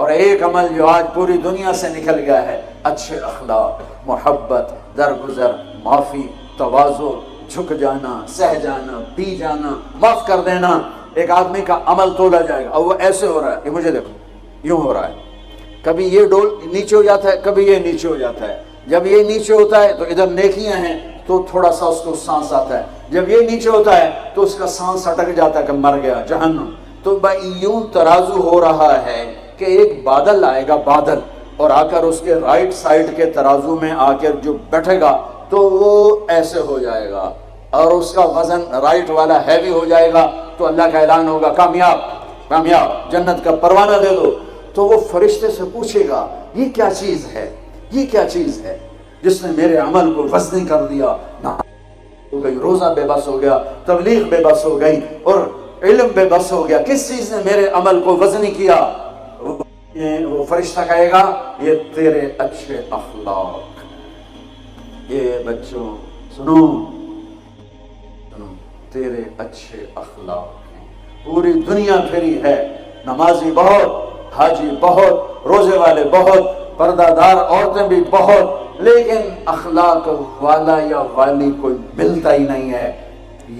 اور ایک عمل جو آج پوری دنیا سے نکل گیا ہے، اچھے اخلاق، محبت، درگزر، معافی، تواضع، جھک جانا، سہ جانا، پی جانا، معاف کر دینا۔ ایک آدمی کا عمل تولا جائے گا اور وہ ایسے ہو رہا ہے، یہ مجھے دیکھو یوں ہو رہا ہے، کبھی یہ ڈول نیچے ہو جاتا ہے، کبھی یہ نیچے ہو جاتا ہے۔ جب یہ نیچے ہوتا ہے تو ادھر نیکیاں ہیں تو تھوڑا سا اس کو سانس آتا ہے، جب یہ نیچے ہوتا ہے تو اس کا سانس اٹک جاتا ہے کہ مر گیا، جہنم۔ تو بھائی یوں ترازو ہو رہا ہے کہ ایک بادل آئے گا، بادل، اور آ کر اس کے رائٹ سائڈ کے ترازو میں آ کر جو بیٹھے گا تو وہ ایسے ہو جائے گا، اور اس کا وزن رائٹ والا ہیوی ہو جائے گا، تو اللہ کا اعلان ہوگا کامیاب، کامیاب، جنت کا پروانہ دے دو۔ تو وہ فرشتے سے پوچھے گا یہ کیا چیز ہے، یہ کیا چیز ہے جس نے میرے عمل کو وزنی کر دیا؟ ہو گئی، روزہ بے بس ہو گیا، تبلیغ بے بس ہو گئی، اور علم بے بس ہو گیا، کس چیز نے میرے عمل کو وزنی کیا؟ وہ فرشتہ کہے گا یہ تیرے اچھے اخلاق۔ یہ بچوں سنو، تیرے اچھے اخلاق ہیں۔ پوری دنیا پھری ہے، نمازی بہت، حاجی بہت، روزے والے بہت، پردہ دار عورتیں بھی بہت، لیکن اخلاق والا یا والی کوئی ملتا ہی نہیں ہے۔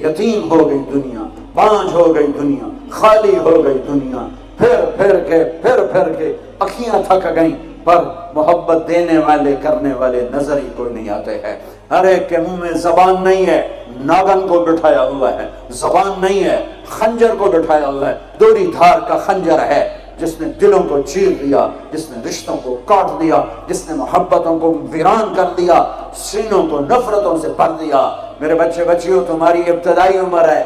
یتیم ہو گئی دنیا، بانجھ ہو گئی دنیا، خالی ہو گئی دنیا، پھر پھر کے اکھیاں تھک گئیں، پر محبت دینے والے کرنے والے نظر ہی کوئی نہیں آتے ہیں۔ ہر ایک کے منہ میں زبان نہیں ہے، ناگن کو بٹھایا ہوا ہے، زبان نہیں ہے، خنجر کو بٹھایا ہوا ہے، دوری دھار کا خنجر ہے، جس نے دلوں کو چیر دیا، جس نے رشتوں کو کاٹ دیا، جس نے محبتوں کو ویران کر دیا، سینوں کو نفرتوں سے بھر دیا۔ میرے بچے بچیوں، تمہاری ابتدائی عمر ہے،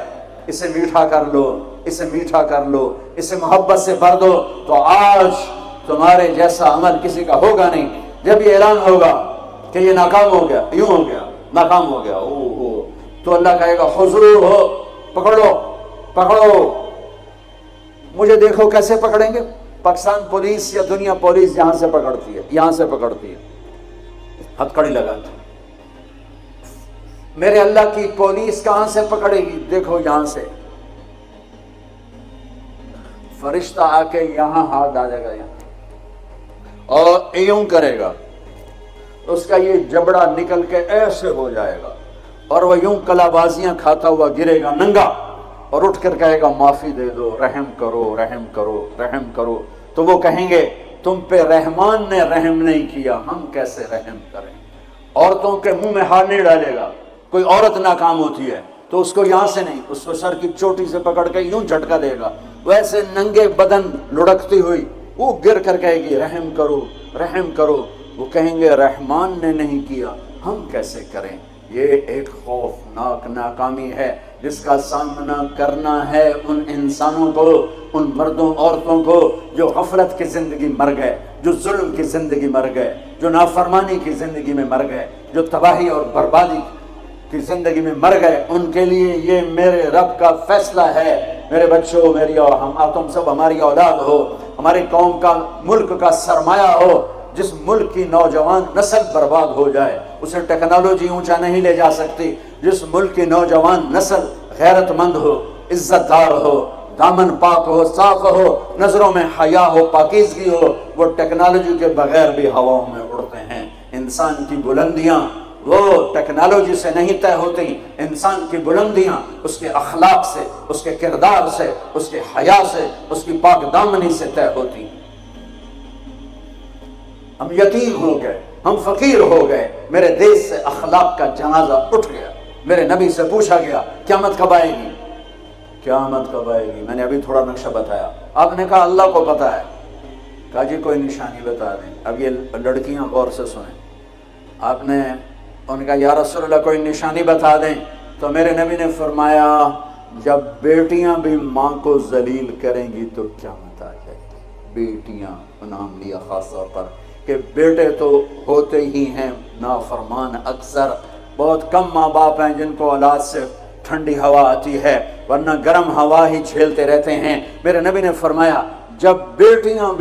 اسے میٹھا کر لو، اسے میٹھا کر لو، اسے محبت سے بھر دو، تو آج تمہارے جیسا عمل کسی کا ہوگا نہیں۔ جب یہ اعلان ہوگا کہ یہ ناکام ہو گیا، یوں ہو گیا، ناکام ہو گیا، تو اللہ کہے گا حضور ہو، پکڑو پکڑو۔ مجھے دیکھو کیسے پکڑیں گے؟ پاکستان پولیس یا دنیا پولیس یہاں سے پکڑتی ہے، یہاں سے پکڑتی ہے، ہتھکڑی لگاتی ہے۔ میرے اللہ کی پولیس کہاں سے پکڑے گی؟ دیکھو یہاں سے، فرشتہ آ کے یہاں ہاتھ ڈالے گا، یہاں، اور یوں کرے گا، اس کا یہ جبڑا نکل کے ایسے ہو جائے گا، اور وہ یوں کلا بازیاں کھاتا ہوا گرے گا ننگا، اور اٹھ کر کہے گا معافی دے دو، رحم کرو، رحم کرو، رحم کرو۔ تو وہ کہیں گے تم پہ رحمان نے رحم نہیں کیا، ہم کیسے رحم کریں؟ عورتوں کے منہ میں ہاتھ نہیں ڈالے گا۔ کوئی عورت ناکام ہوتی ہے تو اس کو یہاں سے نہیں، اس کو سر کی چوٹی سے پکڑ کے یوں جھٹکا دے گا، ویسے ننگے بدن لڑکتی ہوئی وہ گر کر کہے گی رحم کرو، رحم کرو۔ وہ کہیں گے رحمان نے نہیں کیا، ہم کیسے کریں؟ یہ ایک خوفناک ناکامی ہے جس کا سامنا کرنا ہے ان انسانوں کو، ان مردوں عورتوں کو جو غفلت کی زندگی مر گئے، جو ظلم کی زندگی مر گئے، جو نافرمانی کی زندگی میں مر گئے، جو تباہی اور بربادی کی زندگی میں مر گئے۔ ان کے لیے یہ میرے رب کا فیصلہ ہے۔ میرے بچوں، میری اور تم سب ہماری اولاد ہو، ہماری قوم کا، ملک کا سرمایہ ہو۔ جس ملک کی نوجوان نسل برباد ہو جائے اسے ٹیکنالوجی اونچا نہیں لے جا سکتی۔ جس ملک کی نوجوان نسل غیرت مند ہو، عزت دار ہو، دامن پاک ہو، صاف ہو، نظروں میں حیا ہو، پاکیزگی ہو، وہ ٹیکنالوجی کے بغیر بھی ہواؤں میں اڑتے ہیں۔ انسان کی بلندیاں وہ ٹیکنالوجی سے نہیں طے ہوتی، انسان کی بلندیاں اس کے اخلاق سے، اس کے کردار سے، اس کے حیا سے، اس کی پاک دامنی سے طے ہوتی۔ ہم یتیم ہو گئے، ہم فقیر ہو گئے، میرے دیش سے اخلاق کا جنازہ اٹھ گیا۔ میرے نبی سے پوچھا گیا قیامت کب آئے گی؟ قیامت کب آئے گی؟ میں نے ابھی تھوڑا نقشہ بتایا، آپ نے کہا اللہ کو پتا ہے۔ کہا جی کوئی نشانی بتا دیں۔ اب یہ لڑکیاں غور سے سنیں، آپ نے ان کا یا رسول اللہ کوئی نشانی بتا دیں، تو میرے نبی نے فرمایا جب بیٹیاں بھی ماں کو ذلیل کریں گی تو قیامت آ جائے گی۔ بیٹیاں نام لیا خاص طور پر کہ بیٹے تو ہوتے ہی ہیں نافرمان، اکثر بہت کم ماں باپ ہیں جن کو اولاد سے ٹھنڈی ہوا آتی ہے، ورنہ گرم ہوا ہی جھیلتے رہتے ہیں۔ میرے نبی نے فرمایا جب بیٹیاں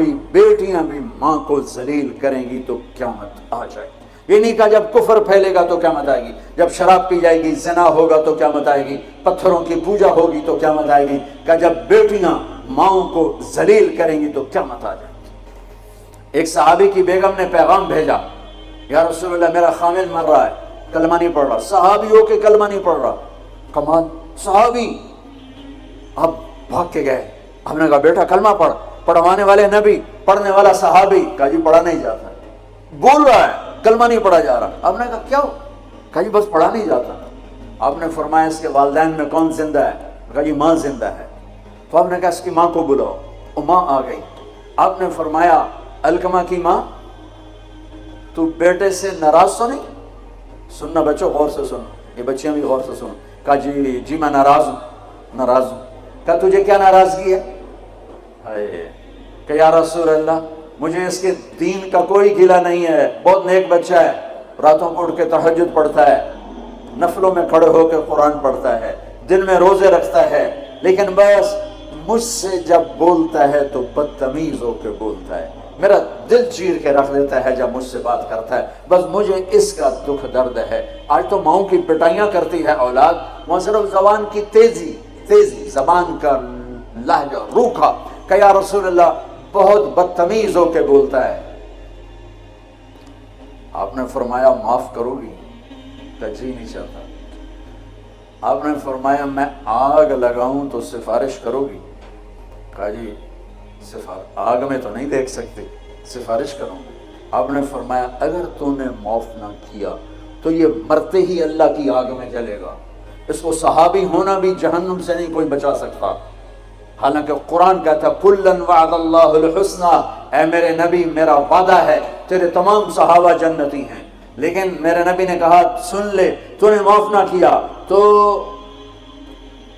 بھی ماں کو ذلیل کریں گی تو قیامت آ جائے گی۔ یہ نہیں کہا جب کفر پھیلے گا تو قیامت آئے گی، جب شراب پی جائے گی، زنا ہوگا تو قیامت آئے گی، پتھروں کی پوجا ہوگی تو قیامت آئے گی، کہ جب بیٹیاں ماؤں کو ذلیل کریں گی تو قیامت آ جائے گی۔ ایک صحابی کی بیگم نے پیغام بھیجا، یا رسول اللہ میرا خامل مر رہا ہے، کلمہ نہیں پڑھ رہا۔ صحابی ہو کے کلمہ نہیں پڑھ رہا، کمال صحابی۔ اب بھاگ کے گئے، ہم نے کہا بیٹا کلمہ پڑھ، پڑھوانے والے نبی، پڑھنے والا صحابی۔ کہا جی پڑھا نہیں جاتا، بول رہا ہے کلمہ نہیں پڑھا جا رہا۔ آپ نے کہا کیا ہو؟ کہا جی بس پڑھا نہیں جاتا۔ آپ نے فرمایا اس کے والدین میں کون زندہ ہے؟ کہا جی ماں زندہ ہے۔ تو آپ نے کہا اس کی ماں کو بلاؤ، وہ ماں آ گئی۔ آپ نے فرمایا علقمہ کی ماں تو بیٹے سے ناراض تو نہیں؟ سننا بچوں، غور سے سنو، یہ بچیاں بھی غور سے سنو۔ کہا جی میں ناراض ہوں، ناراض ہوں۔ کہا تجھے کیا ناراضگی ہے؟ کہ یا رسول اللہ مجھے اس کے دین کا کوئی گلہ نہیں ہے، بہت نیک بچہ ہے، راتوں کو اٹھ کے تہجد پڑھتا ہے، نفلوں میں کھڑے ہو کے قرآن پڑھتا ہے، دن میں روزے رکھتا ہے، لیکن بس مجھ سے جب بولتا ہے تو بدتمیز ہو کے بولتا ہے، میرا دل چیر کے رکھ دیتا ہے جب مجھ سے بات کرتا ہے، بس مجھے اس کا دکھ درد ہے۔ آج تو ماؤں کی پٹائیاں کرتی ہے اولاد، وہ صرف زبان کی تیزی، زبان کا لہجہ روکھا، کہ یا رسول اللہ بہت بدتمیز ہو کے بولتا ہے۔ آپ نے فرمایا معاف کرو گی؟ کہ جی نہیں چاہتا۔ آپ نے فرمایا میں آگ لگاؤں تو سفارش کرو گی؟ کہا جی آگ میں تو نہیں دیکھ سکتے، سفارش کروں گی۔ آپ نے فرمایا اگر تو نے معاف نہ کیا تو یہ مرتے ہی اللہ کی آگ میں جلے گا، اس کو صحابی ہونا بھی جہنم سے نہیں کوئی بچا سکتا۔ حالانکہ قرآن کہتا ہے کُلًّا وعد اللہ الحسنى، اے میرے نبی میرا وعدہ ہے تیرے تمام صحابہ جنتی ہیں، لیکن میرے نبی نے کہا سن لے تو نے معاف نہ کیا تو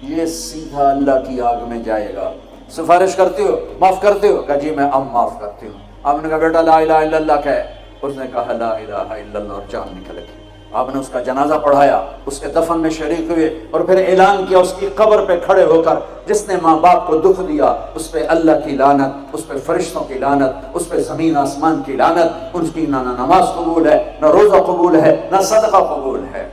یہ سیدھا اللہ کی آگ میں جائے گا۔ سفارش کرتے ہو، معاف کرتے ہو؟ کہا جی میں اب معاف کرتی ہوں۔ آپ نے کہا بیٹا لا الہ الا اللہ کہے، اس نے کہا لا الہ الا اللہ اور جان نکل گئی۔ آپ نے اس کا جنازہ پڑھایا، اس کے دفن میں شریک ہوئے، اور پھر اعلان کیا اس کی قبر پہ کھڑے ہو کر جس نے ماں باپ کو دکھ دیا اس پہ اللہ کی لعنت، اس پہ فرشتوں کی لعنت، اس پہ زمین آسمان کی لعنت، ان کی نہ نماز قبول ہے، نہ روزہ قبول ہے، نہ صدقہ قبول ہے۔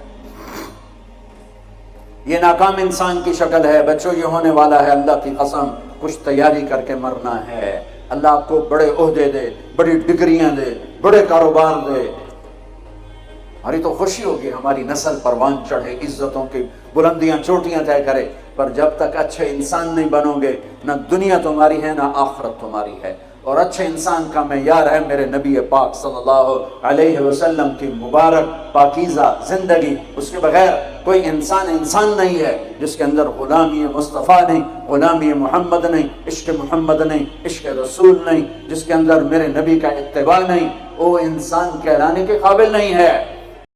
یہ ناکام انسان کی شکل ہے بچوں، یہ ہونے والا ہے اللہ کی قسم، کچھ تیاری کر کے مرنا ہے۔ اللہ آپ کو بڑے عہدے دے، بڑی ڈگریاں دے، بڑے کاروبار دے، ہماری تو خوشی ہوگی ہماری نسل پروان چڑھے، عزتوں کی بلندیاں چوٹیاں طے کرے، پر جب تک اچھے انسان نہیں بنو گے نہ دنیا تمہاری ہے نہ آخرت تمہاری ہے۔ اور اچھے انسان کا معیار ہے میرے نبی پاک صلی اللہ علیہ وسلم کی مبارک پاکیزہ زندگی، اس کے بغیر کوئی انسان نہیں ہے جس کے اندر غلامی مصطفیٰ نہیں، غلامی محمد نہیں، عشق محمد نہیں، عشق رسول نہیں، جس کے اندر میرے نبی کا اتباع نہیں، وہ انسان کہلانے کے قابل نہیں ہے۔